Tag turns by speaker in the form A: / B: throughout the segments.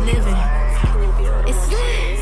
A: living. It's lit.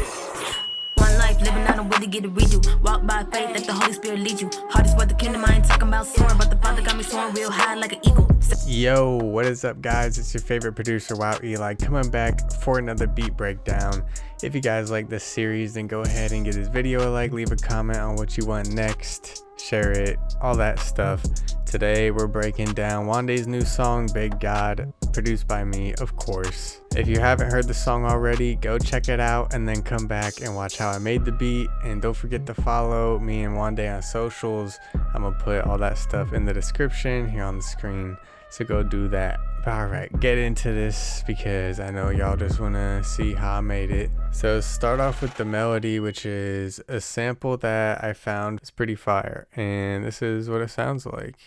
A: One life living, I don't really get to redo. Walk by faith, let the Holy Spirit lead you. Hardest word the kingdom, I ain't talking about soaring, but the Father got me soaring real high like an eagle.
B: Yo, what is up guys? It's your favorite producer, Wow Eli, coming back for another beat breakdown. If you guys like this series, then go ahead and give this video a like, leave a comment on what you want next, share it, all that stuff. Today we're breaking down Wande's new song, Big God, produced by me, of course. If you haven't heard the song already, go check it out and then come back and watch how I made the beat. And don't forget to follow me and Wande on socials. I'm gonna put all that stuff in the description here on the screen, so go do that. All right, get into this because I know y'all just wanna see how I made it. So start off with the melody, which is a sample that I found is pretty fire, and this is what it sounds like.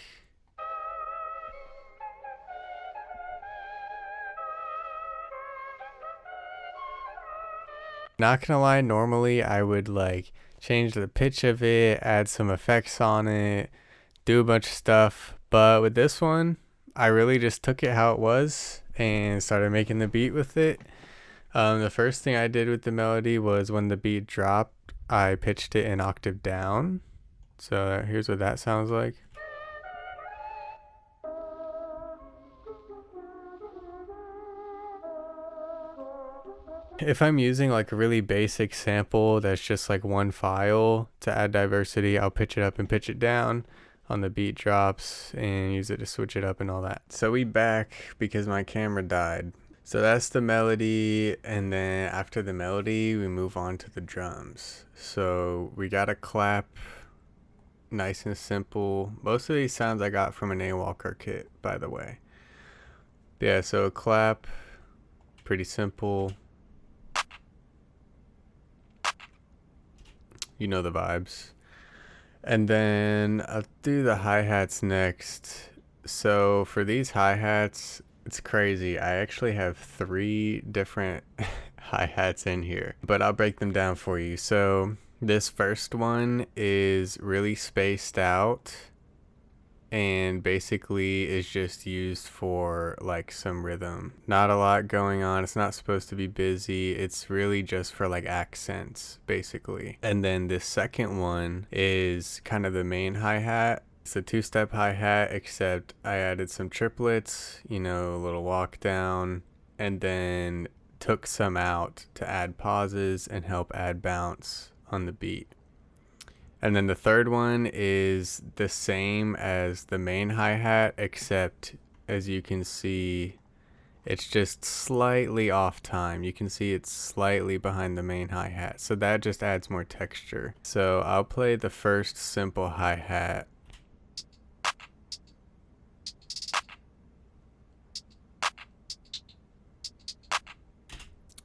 B: Not gonna lie, normally I would like change the pitch of it, add some effects on it, do a bunch of stuff, but with this one I really just took it how it was and started making the beat with it. The first thing I did with the melody was when the beat dropped, I pitched it an octave down. So here's what that sounds like. If I'm using like a really basic sample that's just like one file, to add diversity, I'll pitch it up and pitch it down on the beat drops and use it to switch it up and all that. So we back because my camera died. So that's the melody, and then after the melody we move on to the drums. So we got a clap, nice and simple. Most of these sounds I got from an A-Walker kit, by the way. Yeah, so a clap, pretty simple. You know the vibes. And then I'll do the hi-hats next. So for these hi-hats, it's crazy. I actually have 3 different hi-hats in here, but I'll break them down for you. So this first one is really spaced out and basically is just used for like some rhythm. Not a lot going on. It's not supposed to be busy. It's really just for like accents basically. And then this second one is kind of the main hi-hat. It's a 2-step hi-hat, except I added some triplets, you know, a little walk down, and then took some out to add pauses and help add bounce on the beat. And then the third one is the same as the main hi-hat, except as you can see, it's just slightly off time. You can see it's slightly behind the main hi-hat, so that just adds more texture. So I'll play the first simple hi-hat.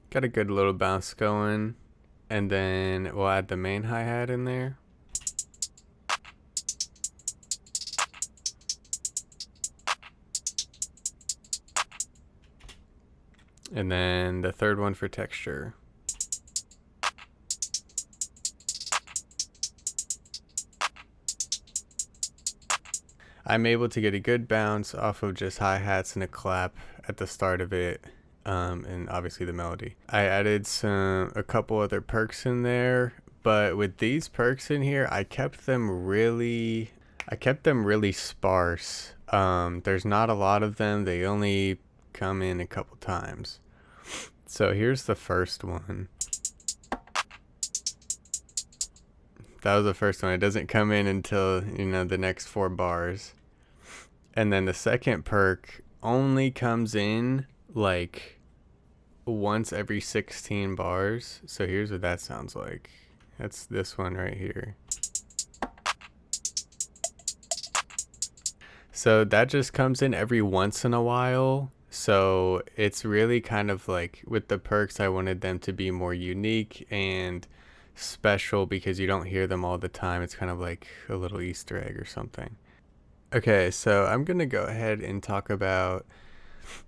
B: Got a good little bounce going, and then we'll add the main hi-hat in there. And then the third one for texture. I'm able to get a good bounce off of just hi-hats and a clap at the start of it, and obviously the melody. I added a couple other perks in there, but with these perks in here, I kept them really sparse. There's not a lot of them. They only come in a couple times. So here's the first one. That was the first one. It doesn't come in until, you know, the next 4 bars. And then the second perk only comes in like once every 16 bars. So here's what that sounds like. That's this one right here. So that just comes in every once in a while. So it's really kind of like, with the perks, I wanted them to be more unique and special because you don't hear them all the time. It's kind of like a little Easter egg or something. Okay, so I'm gonna go ahead and talk about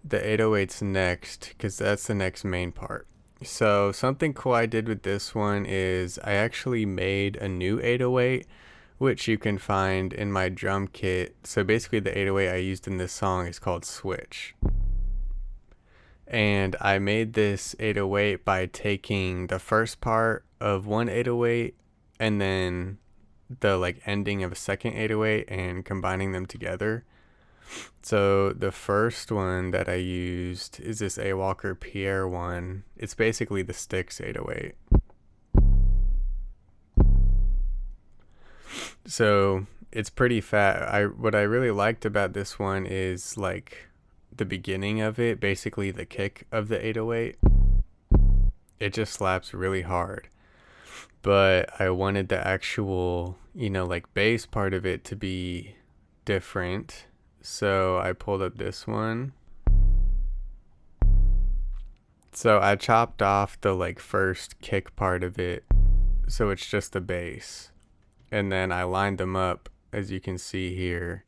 B: the 808s next, because that's the next main part. So something cool I did with this one is I actually made a new 808, which you can find in my drum kit. So basically the 808 I used in this song is called Switch. And I made this 808 by taking the first part of one 808 and then the like ending of a second 808 and combining them together. So the first one that I used is this A. Walker Pierre one. It's basically the Stixx 808. So it's pretty fat. What I really liked about this one is like the beginning of it, basically the kick of the 808. It just slaps really hard. But I wanted the actual, like bass part of it to be different. So I pulled up this one. So I chopped off the like first kick part of it. So it's just the bass. And then I lined them up, as you can see here,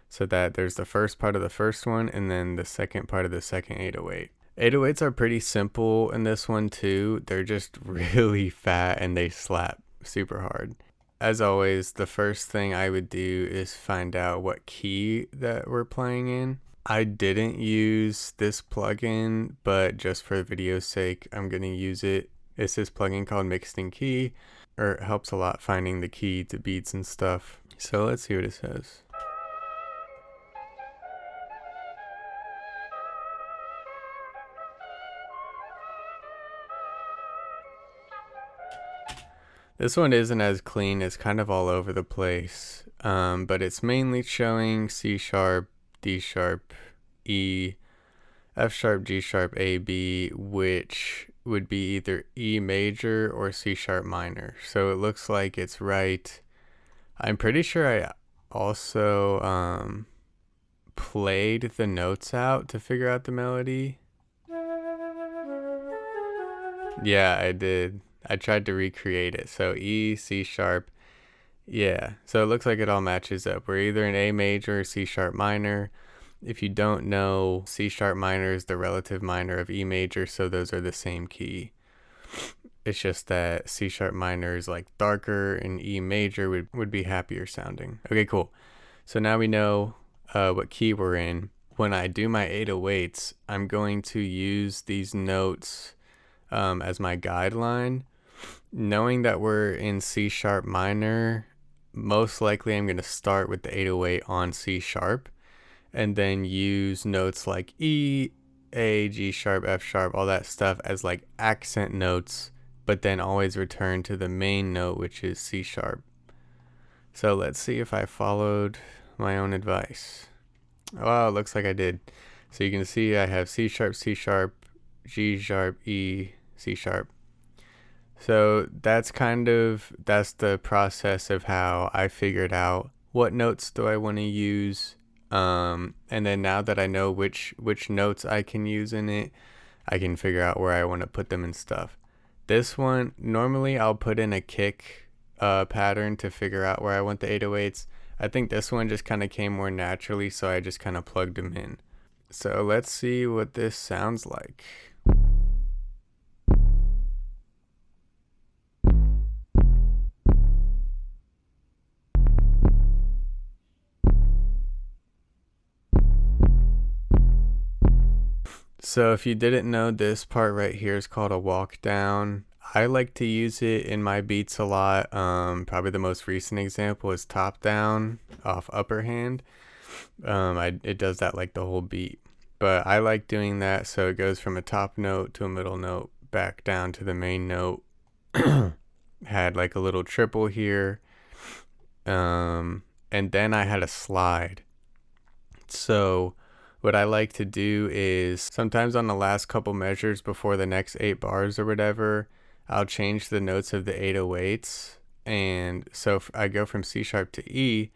B: so that there's the first part of the first one and then the second part of the second 808. 808s are pretty simple in this one too. They're just really fat and they slap super hard. As always, the first thing I would do is find out what key that we're playing in. I didn't use this plugin, but just for the video's sake, I'm going to use it. It's this plugin called Mixed in Key, or it helps a lot finding the key to beats and stuff. So let's see what it says. This one isn't as clean, it's kind of all over the place, but it's mainly showing C sharp, D sharp, E, F sharp, G sharp, A, B, which would be either E major or C sharp minor. So it looks like it's right. I'm pretty sure I also played the notes out to figure out the melody. Yeah, I did. I tried to recreate it. So E, C sharp. Yeah. So it looks like it all matches up. We're either in A major or C sharp minor. If you don't know, C sharp minor is the relative minor of E major, so those are the same key. It's just that C sharp minor is like darker and E major would be happier sounding. Okay, cool. So now we know what key we're in. When I do my 808s, I'm going to use these notes as my guideline. Knowing that we're in C sharp minor, most likely I'm going to start with the 808 on C sharp and then use notes like E, A, G sharp, F sharp, all that stuff as like accent notes, but then always return to the main note, which is C sharp. So let's see if I followed my own advice. Oh, it looks like I did. So you can see I have C sharp, G sharp, E, C sharp. So that's the process of how I figured out what notes do I want to use. And then now that I know which notes I can use in it, I can figure out where I want to put them and stuff. This one, normally I'll put in a kick pattern to figure out where I want the 808s. I think this one just kind of came more naturally, so I just kind of plugged them in. So let's see what this sounds like. So if you didn't know, this part right here is called a walk down. I like to use it in my beats a lot. Probably the most recent example is top down off upper hand. It does that like the whole beat. But I like doing that, so it goes from a top note to a middle note back down to the main note. Had like a little triple here. And then I had a slide. So what I like to do is sometimes on the last couple measures before the next 8 bars or whatever, I'll change the notes of the 808s. And so I go from C sharp to E.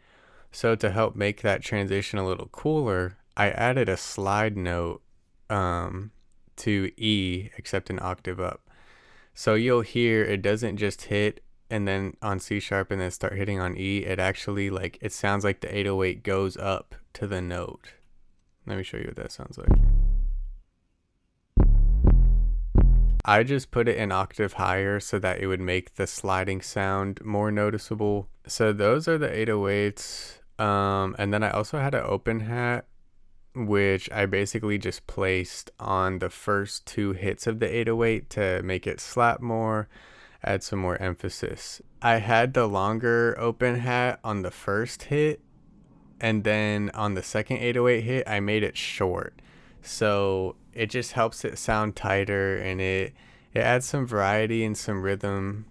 B: So to help make that transition a little cooler, I added a slide note to E, except an octave up. So you'll hear it doesn't just hit and then on C sharp and then start hitting on E. It actually it sounds like the 808 goes up to the note. Let me show you what that sounds like. I just put it an octave higher so that it would make the sliding sound more noticeable. So those are the 808s. And then I also had an open hat which I basically just placed on the first two hits of the 808 to make it slap more, add some more emphasis. I had the longer open hat on the first hit, and then on the second 808 hit, I made it short. So it just helps it sound tighter, and it adds some variety and some rhythm.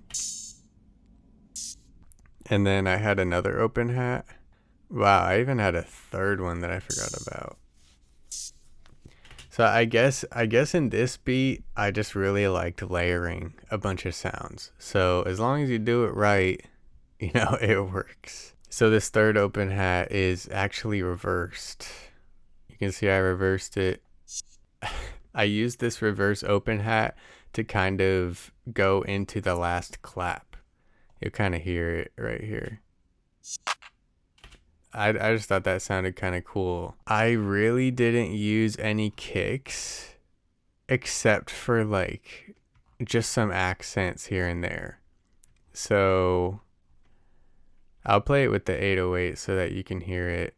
B: And then I had another open hat. Wow, I even had a third one that I forgot about. So I guess in this beat, I just really liked layering a bunch of sounds. So as long as you do it right, you know, it works. So this third open hat is actually reversed. You can see I reversed it. I used this reverse open hat to kind of go into the last clap. You'll kind of hear it right here. I just thought that sounded kind of cool. I really didn't use any kicks except for like just some accents here and there. So I'll play it with the 808 so that you can hear it.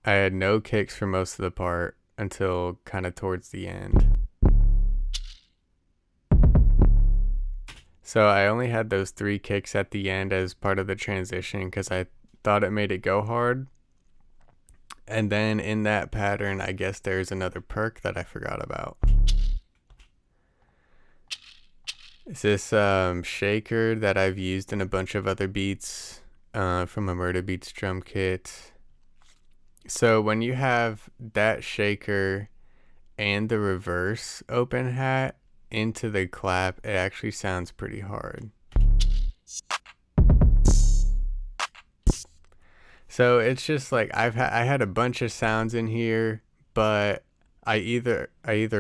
B: I had no kicks for most of the part until kind of towards the end. So I only had those 3 kicks at the end as part of the transition because I thought it made it go hard. And then in that pattern, I guess there's another perk that I forgot about. It's this shaker that I've used in a bunch of other beats from a Murder Beats drum kit. So when you have that shaker and the reverse open hat into the clap, it actually sounds pretty hard. So it's just like I had a bunch of sounds in here, but I either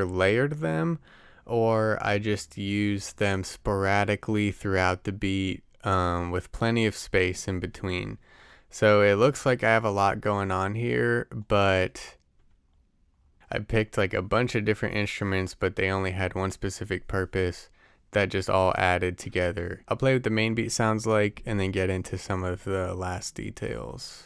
B: layered them or I just used them sporadically throughout the beat with plenty of space in between. So it looks like I have a lot going on here, but I picked like a bunch of different instruments, but they only had one specific purpose that just all added together. I'll play what the main beat sounds like and then get into some of the last details.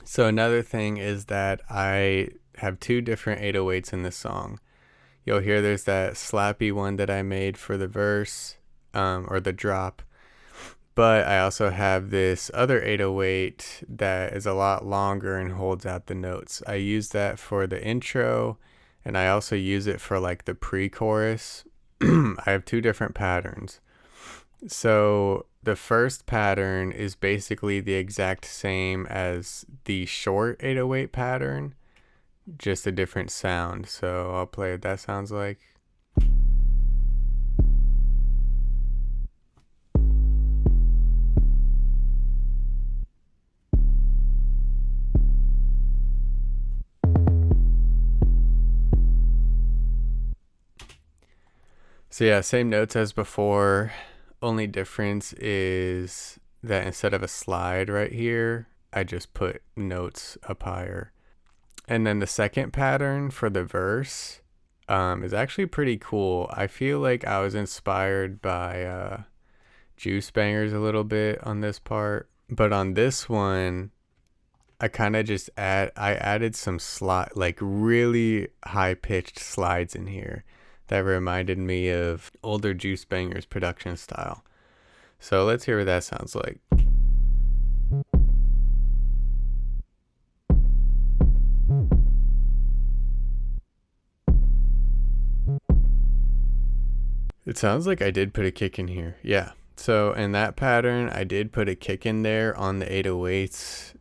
B: So another thing is that I have 2 different 808s in this song. You'll hear there's that slappy one that I made for the verse or the drop. But I also have this other 808 that is a lot longer and holds out the notes. I use that for the intro, and I also use it for like the pre-chorus. I have 2 different patterns. So the first pattern is basically the exact same as the short 808 pattern, just a different sound. So I'll play what that sounds like. So yeah, same notes as before. Only difference is that instead of a slide right here, I just put notes up higher. And then the second pattern for the verse is actually pretty cool. I feel like I was inspired by Juice Bangers a little bit on this part. But on this one, I kind of just added some like really high-pitched slides in here that reminded me of older Juice Bangers production style. So let's hear what that sounds like. It sounds like I did put a kick in here. Yeah. So in that pattern, I did put a kick in there on the 808s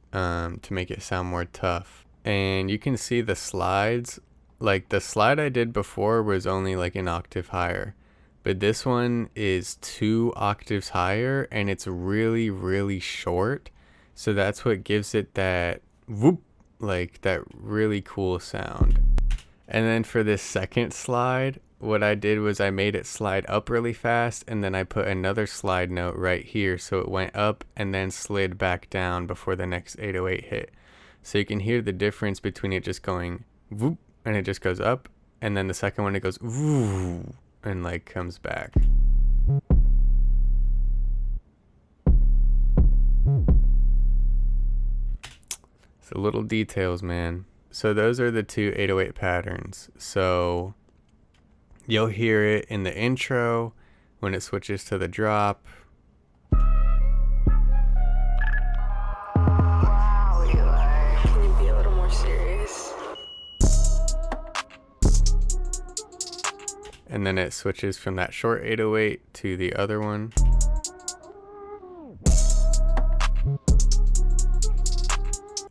B: to make it sound more tough. And you can see the slides. Like the slide I did before was only like an octave higher, but this one is 2 octaves higher and it's really, really short. So that's what gives it that whoop, like that really cool sound. And then for this second slide, what I did was I made it slide up really fast and then I put another slide note right here. So it went up and then slid back down before the next 808 hit. So you can hear the difference between it just going whoop, and it just goes up. And then the second one, it goes woo, and like comes back. So little details, man. So those are the two 808 patterns. So you'll hear it in the intro when it switches to the drop.
C: Wow, Eli. Can you be a little more serious?
B: And then it switches from that short 808 to the other one.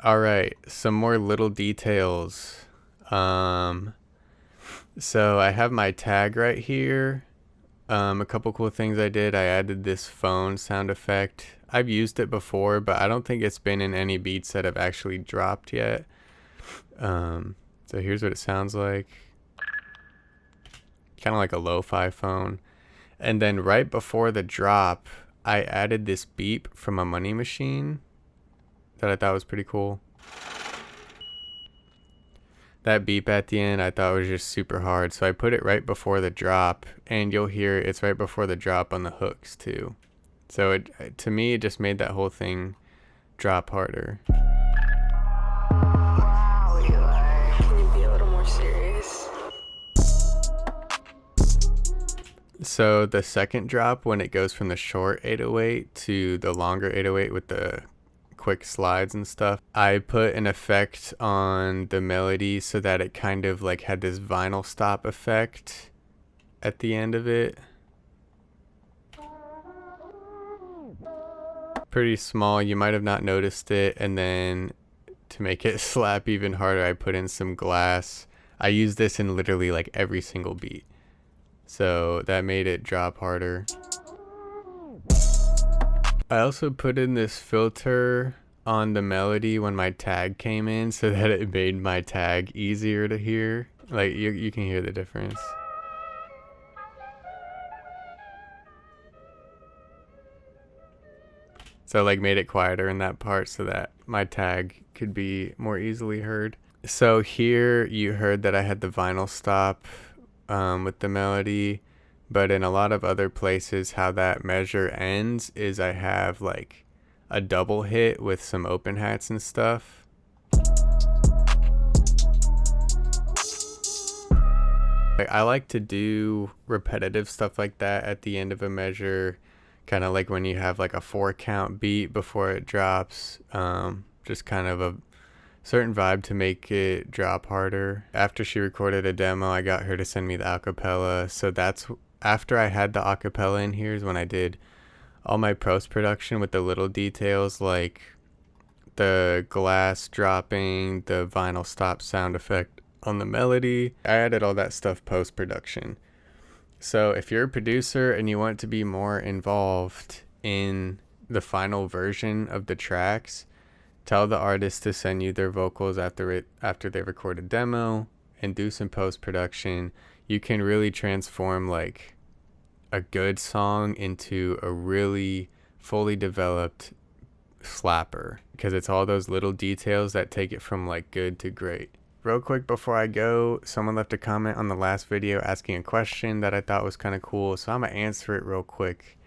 B: All right, some more little details. So I have my tag right here. A couple cool things I did. I added this phone sound effect. I've used it before, but I don't think it's been in any beats that have actually dropped yet. So here's what it sounds like. Kind of like a lo-fi phone. And then right before the drop, I added this beep from a money machine that I thought was pretty cool. That beep at the end I thought was just super hard, so I put it right before the drop, and you'll hear it's right before the drop on the hooks too. So it, to me, it just made that whole thing drop harder.
C: Wow, Eli. Can you be a little more serious?
B: So the second drop, when it goes from the short 808 to the longer 808 with the quick slides and stuff, I put an effect on the melody so that it kind of like had this vinyl stop effect at the end of it. Pretty small, you might have not noticed it. And then to make it slap even harder, I put in some glass. I use this in literally like every single beat, so that made it drop harder. I also put in this filter on the melody when my tag came in so that it made my tag easier to hear. Like you can hear the difference. So like made it quieter in that part so that my tag could be more easily heard. So here you heard that I had the vinyl stop with the melody. But in a lot of other places, how that measure ends is I have like a double hit with some open hats and stuff. I like to do repetitive stuff like that at the end of a measure, kind of like when you have like a 4-count beat before it drops. Just kind of a certain vibe to make it drop harder. After she recorded a demo, I got her to send me the acapella, so that's after I had the acapella in here is when I did all my post-production with the little details like the glass dropping, the vinyl stop sound effect on the melody. I added all that stuff post-production. So if you're a producer and you want to be more involved in the final version of the tracks, tell the artist to send you their vocals after they record a demo and do some post-production. You can really transform like a good song into a really fully developed slapper, because it's all those little details that take it from like good to great. Real quick before I go, someone left a comment on the last video asking a question that I thought was kind of cool, so I'm gonna answer it real quick.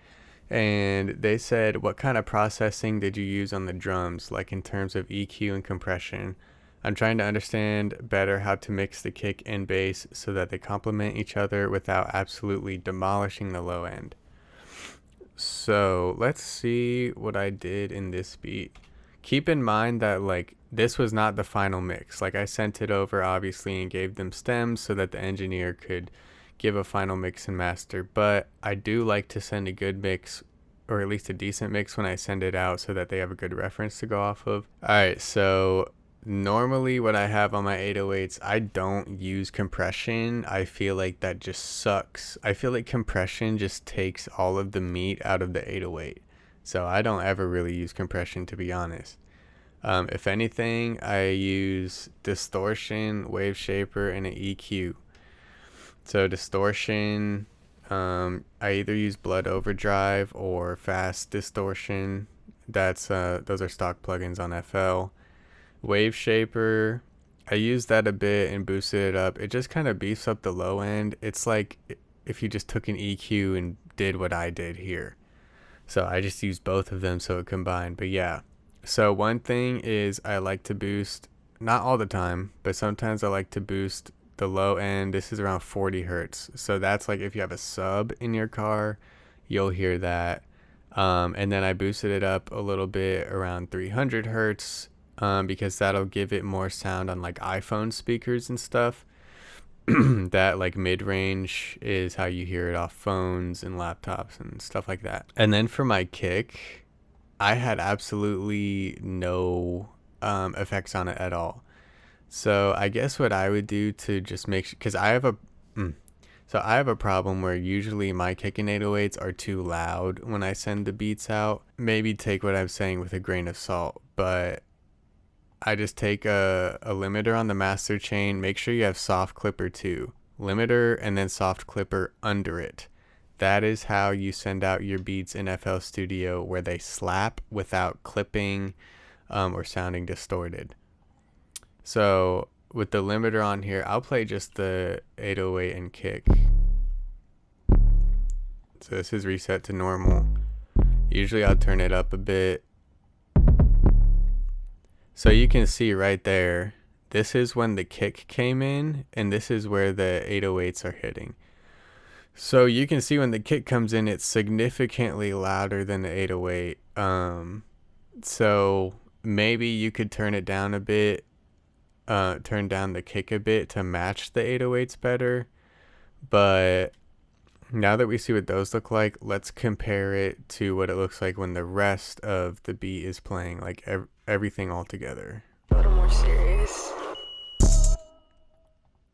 B: And they said, what kind of processing did you use on the drums, like in terms of EQ and compression? I'm trying to understand better how to mix the kick and bass so that they complement each other without absolutely demolishing the low end. So let's see what I did in this beat. Keep in mind that like this was not the final mix. Like I sent it over obviously and gave them stems so that the engineer could give a final mix and master. But I do like to send a good mix, or at least a decent mix, when I send it out so that they have a good reference to go off of. Alright, so normally what I have on my 808s, I don't use compression. I feel like that just sucks. I feel like compression just takes all of the meat out of the 808. So I don't ever really use compression, to be honest. If anything, I use distortion, wave shaper, and an EQ. So distortion, I either use blood overdrive or fast distortion. Those are stock plugins on FL. Wave shaper, I used that a bit and boosted it up. It just kind of beefs up the low end. It's like if you just took an EQ and did what I did here. So I just used both of them so it combined. But yeah. So one thing is I like to boost, not all the time, but sometimes I like to boost the low end. This is around 40 hertz. So that's like if you have a sub in your car, you'll hear that. And then I boosted it up a little bit around 300 hertz because that'll give it more sound on like iPhone speakers and stuff. That like mid-range is how you hear it off phones and laptops and stuff like that. And then for my kick, I had absolutely no effects on it at all. So I guess what I would do to just make sure, because I have a problem where usually my kick and 808s are too loud when I send the beats out. Maybe take what I'm saying with a grain of salt, but I just take a limiter on the master chain. Make sure you have soft clipper too. Limiter and then soft clipper under it. That is how you send out your beats in FL Studio, where they slap without clipping or sounding distorted. So with the limiter on here, I'll play just the 808 and kick. So this is reset to normal. Usually I'll turn it up a bit. So you can see right there, this is when the kick came in, and this is where the 808s are hitting. So you can see when the kick comes in, it's significantly louder than the 808. So maybe you could turn it down a bit, turn down the kick a bit to match the 808s better. But now that we see what those look like, let's compare it to what it looks like when the rest of the beat is playing, like everything all together.
C: A little more serious.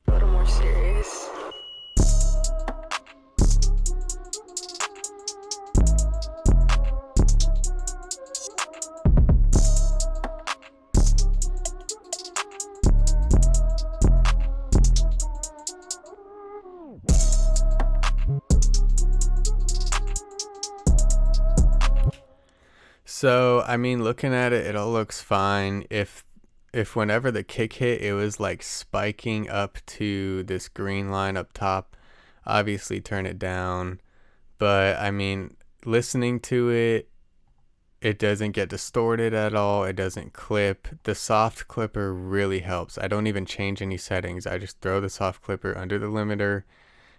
C: A little more serious.
B: So, I mean, looking at it, it all looks fine. If whenever the kick hit, it was like spiking up to this green line up top, obviously turn it down. But, I mean, listening to it, it doesn't get distorted at all. It doesn't clip. The soft clipper really helps. I don't even change any settings. I just throw the soft clipper under the limiter,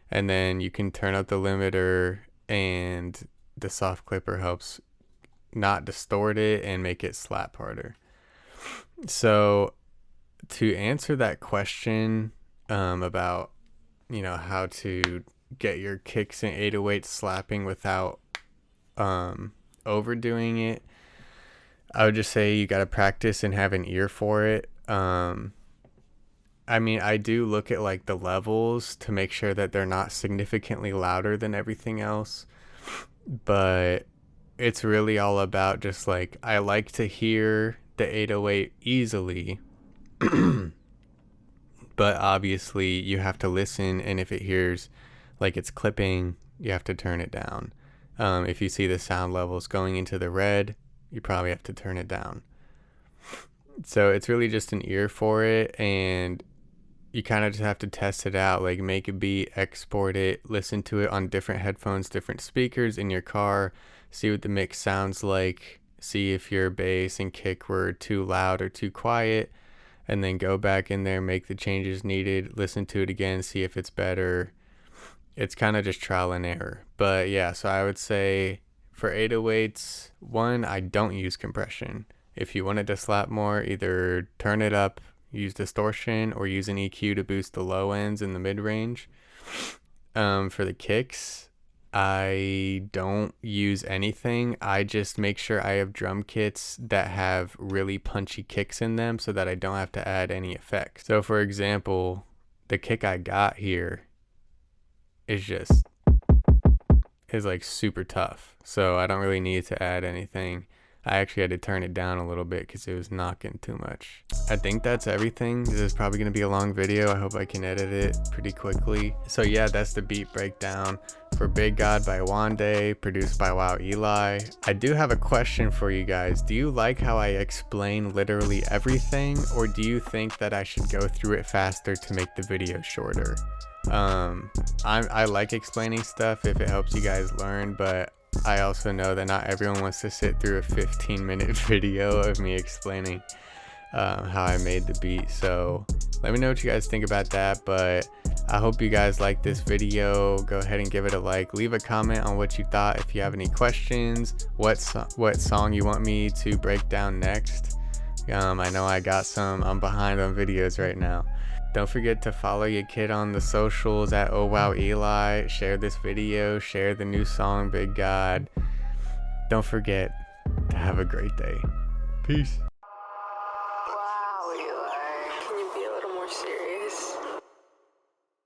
B: and then you can turn up the limiter, and the soft clipper helps not distort it and make it slap harder. So to answer that question about, you know, how to get your kicks and 808s slapping without overdoing it, I would just say you got to practice and have an ear for it. I mean, I do look at like the levels to make sure that they're not significantly louder than everything else, but it's really all about just like, I like to hear the 808 easily, but obviously you have to listen, and if it hears like it's clipping, you have to turn it down. If you see the sound levels going into the red, you probably have to turn it down. So it's really just an ear for it, and you kind of just have to test it out, like make a beat, export it, listen to it on different headphones, different speakers in your car, see what the mix sounds like, see if your bass and kick were too loud or too quiet, and then go back in there, make the changes needed, listen to it again, see if it's better. It's kind of just trial and error. But yeah, so I would say for 808s, one, I don't use compression. If you want it to slap more, either turn it up, use distortion, or use an EQ to boost the low ends in the mid-range. For the kicks, I don't use anything. I just make sure I have drum kits that have really punchy kicks in them so that I don't have to add any effects. So for example, the kick I got here is like super tough. So I don't really need to add anything. I actually had to turn it down a little bit because it was knocking too much. I think that's everything. This is probably going to be a long video. I hope I can edit it pretty quickly. So yeah, that's the beat breakdown for Big God by Wande, produced by Wow Eli. I do have a question for you guys. Do you like how I explain literally everything, or do you think that I should go through it faster to make the video shorter? I like explaining stuff if it helps you guys learn, but I also know that not everyone wants to sit through a 15-minute video of me explaining how I made the beat. So let me know what you guys think about that, but I hope you guys like this video. Go ahead and give it a like. Leave a comment on what you thought. If you have any questions, what song you want me to break down next. I know I got some. I'm behind on videos right now. Don't forget to follow your kid on the socials at @OhWowEli. Share this video. Share the new song, Big God. Don't forget to have a great day. Peace.